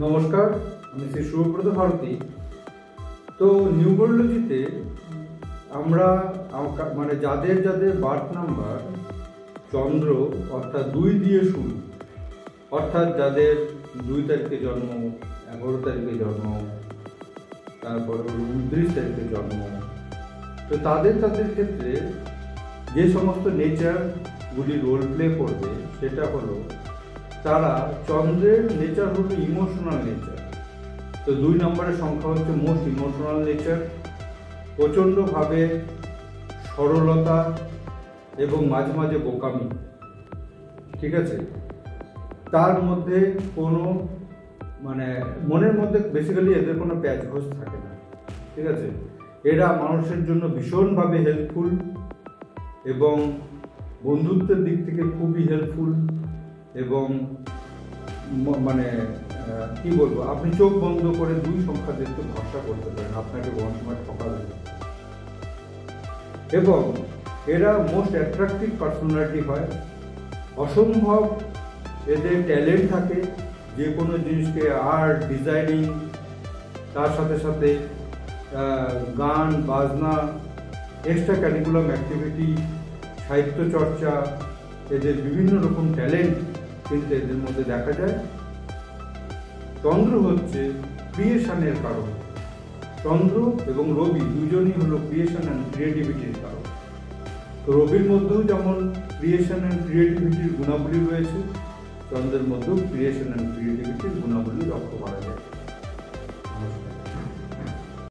নমস্কার, আমি শ্রী শুভব্রত ভারতী। তো নিউমোরোলজিতে আমরা মানে যাদের যাদের বার্থ নাম্বার চন্দ্র অর্থাৎ 2 দিয়ে শুরু, অর্থাৎ যাদের 2 তারিখে জন্ম, 11 তারিখে জন্ম, তারপরে 29 তারিখে জন্ম, তো তাদের ক্ষেত্রে যে সমস্ত নেচারগুলি রোল প্লে করবে সেটা হলো তারা চন্দ্রের নেচার হলো ইমোশনাল নেচার। তো 2 নম্বরের সংখ্যা হচ্ছে মোস্ট ইমোশনাল নেচার। প্রচণ্ডভাবে সরলতা এবং মাঝে মাঝে বোকামি, ঠিক আছে। তার মধ্যে কোনো মানে মনের মধ্যে বেসিক্যালি এদের কোনো প্যাচঘোষ থাকে না, ঠিক আছে। এরা মানুষের জন্য ভীষণভাবে হেল্পফুল এবং বন্ধুত্বের দিক থেকে খুবই হেল্পফুল এবং মানে কি বলবো, আপনি চোখ বন্ধ করে 2 সংখ্যা দেখতে ভরসা করতে পারেন, আপনাকে বন্ধুমার ঠকাবে। এবং এরা মোস্ট অ্যাট্রাকটিভ পার্সোনালিটি হয়। অসম্ভব এদের ট্যালেন্ট থাকে যে কোনো জিনিসকে আর্ট, ডিজাইনিং, তার সাথে সাথে গান বাজনা, এক্সট্রা কারিকুলাম অ্যাক্টিভিটি, সাহিত্য চর্চা, এদের বিভিন্ন রকম ট্যালেন্ট কিন্তু এদের মধ্যে দেখা যায়। চন্দ্র হচ্ছে ক্রিয়েশনের কারণ। চন্দ্র এবং রবি দুজনই হলো ক্রিয়েশন অ্যান্ড ক্রিয়েটিভিটির কারণ। তো রবির মধ্যেও যেমন ক্রিয়েশন অ্যান্ড ক্রিয়েটিভিটির গুণাবলী রয়েছে, চন্দ্রের মধ্যেও ক্রিয়েশন অ্যান্ড ক্রিয়েটিভিটির গুণাবলী লক্ষ্য করা যায়।